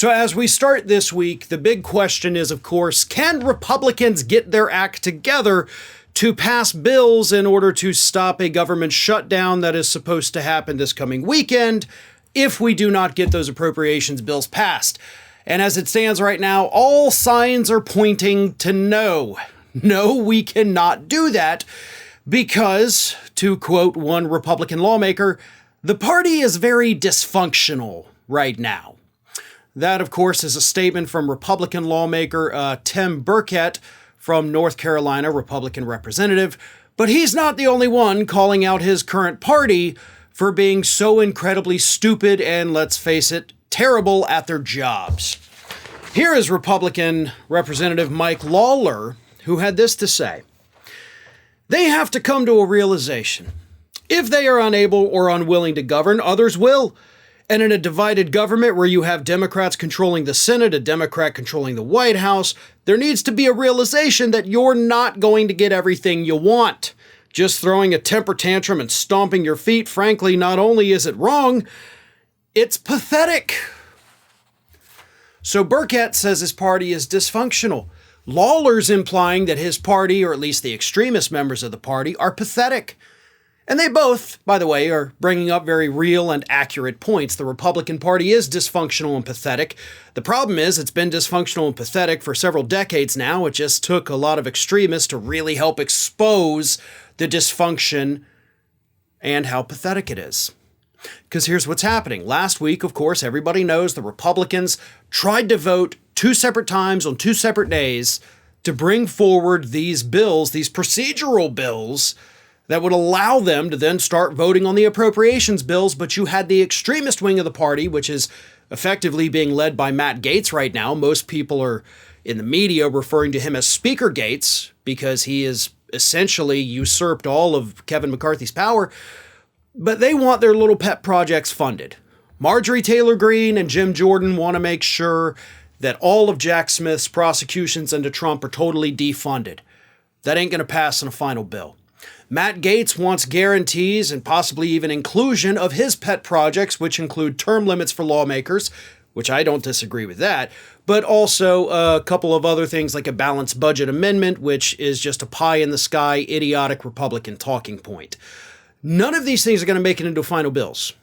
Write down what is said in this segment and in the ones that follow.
So as we start this week, the big question is, of course, can Republicans get their act together to pass bills in order to stop a government shutdown that is supposed to happen this coming weekend if we do not get those appropriations bills passed? And as it stands right now, all signs are pointing to no. No, we cannot do that because, to quote one Republican lawmaker, the party is very dysfunctional right now. That, of course, is a statement from Republican lawmaker Tim Burchett from North Carolina, Republican representative. But he's not the only one calling out his current party for being so incredibly stupid and, let's face it, terrible at their jobs. Here is Republican Representative Mike Lawler, who had this to say. They have to come to a realization. If they are unable or unwilling to govern, others will. And in a divided government where you have Democrats controlling the Senate, a Democrat controlling the White House, there needs to be a realization that you're not going to get everything you want. Just throwing a temper tantrum and stomping your feet, frankly, not only is it wrong, it's pathetic. So Burchett says his party is dysfunctional. Lawler's implying that his party, or at least the extremist members of the party, are pathetic. And they both, by the way, are bringing up very real and accurate points. The Republican Party is dysfunctional and pathetic. The problem is it's been dysfunctional and pathetic for several decades now. It just took a lot of extremists to really help expose the dysfunction and how pathetic it is. Because here's what's happening. Last week, of course, everybody knows the Republicans tried to vote 2 separate times on 2 separate days to bring forward these bills, these procedural bills, that would allow them to then start voting on the appropriations bills. But you had the extremist wing of the party, which is effectively being led by Matt Gaetz right now. Most people are in the media referring to him as Speaker Gaetz because he has essentially usurped all of Kevin McCarthy's power. But they want their little pet projects funded. Marjorie Taylor Greene and Jim Jordan want to make sure that all of Jack Smith's prosecutions into Trump are totally defunded. That ain't going to pass in a final bill. Matt Gaetz wants guarantees and possibly even inclusion of his pet projects, which include term limits for lawmakers, which I don't disagree with that, but also a couple of other things like a balanced budget amendment, which is just a pie-in-the-sky, idiotic Republican talking point. None of these things are going to make it into final bills.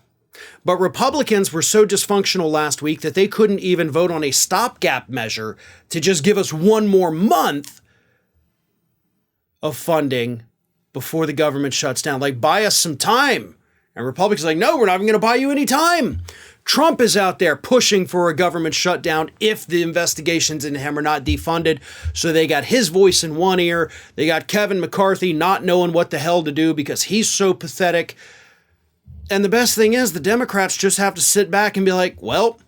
But Republicans were so dysfunctional last week that they couldn't even vote on a stopgap measure to just give us one more month of funding before the government shuts down. Like, buy us some time. And Republicans are like, no, we're not even going to buy you any time. Trump is out there pushing for a government shutdown if the investigations into him are not defunded. So they got his voice in one ear. They got Kevin McCarthy not knowing what the hell to do because he's so pathetic. And the best thing is the Democrats just have to sit back and be like, well,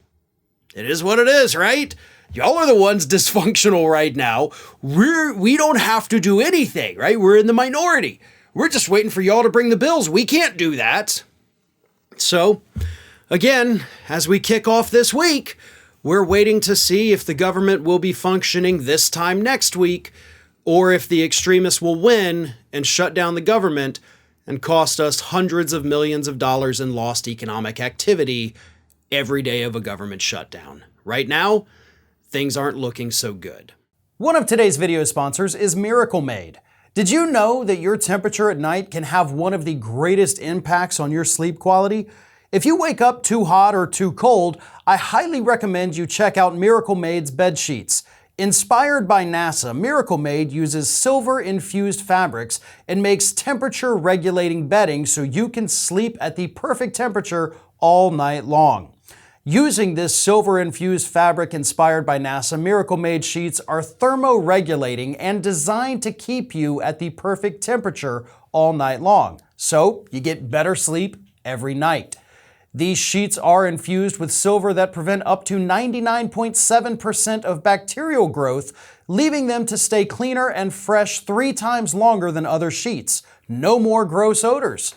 it is what it is, right? Y'all are the ones dysfunctional right now. We don't have to do anything, right? We're in the minority. We're just waiting for y'all to bring the bills. We can't do that. So, again, as we kick off this week, we're waiting to see if the government will be functioning this time next week, or if the extremists will win and shut down the government and cost us hundreds of millions of dollars in lost economic activity every day of a government shutdown. Right now, things aren't looking so good. One of today's video sponsors is Miracle Made. Did you know that your temperature at night can have one of the greatest impacts on your sleep quality? If you wake up too hot or too cold, I highly recommend you check out Miracle Made's bed sheets. Inspired by NASA, Miracle Made uses silver-infused fabrics and makes temperature-regulating bedding so you can sleep at the perfect temperature all night long. Using this silver-infused fabric inspired by NASA, Miracle Made sheets are thermoregulating and designed to keep you at the perfect temperature all night long. So you get better sleep every night. These sheets are infused with silver that prevent up to 99.7% of bacterial growth, leaving them to stay cleaner and fresh 3 times longer than other sheets. No more gross odors.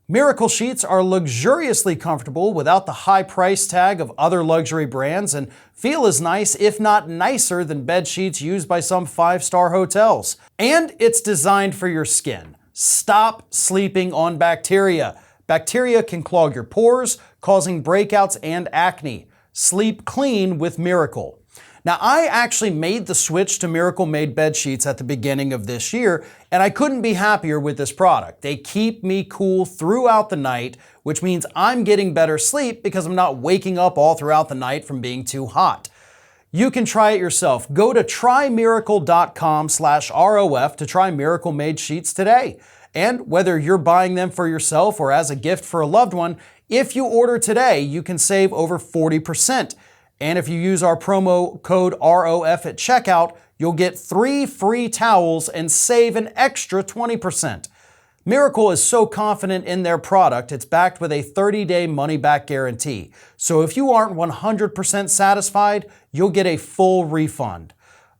Miracle sheets are luxuriously comfortable without the high price tag of other luxury brands and feel as nice, if not nicer, than bed sheets used by some 5-star hotels. And it's designed for your skin. Stop sleeping on bacteria. Bacteria can clog your pores, causing breakouts and acne. Sleep clean with Miracle. Now, I actually made the switch to Miracle Made bed sheets at the beginning of this year, and I couldn't be happier with this product. They keep me cool throughout the night, which means I'm getting better sleep because I'm not waking up all throughout the night from being too hot. You can try it yourself. Go to trymiracle.com/ROF to try Miracle Made sheets today. And whether you're buying them for yourself or as a gift for a loved one, if you order today, you can save over 40%. And if you use our promo code ROF at checkout, you'll get 3 free towels and save an extra 20%. Miracle is so confident in their product, it's backed with a 30-day money-back guarantee. So if you aren't 100% satisfied, you'll get a full refund.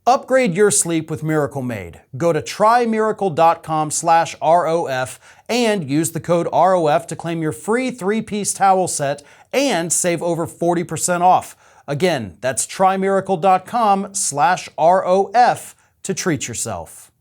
Upgrade your sleep with Miracle Made. Go to trymiracle.com/ROF and use the code ROF to claim your free 3-piece towel set and save over 40% off. Again, that's trymiracle.com/ROF to treat yourself.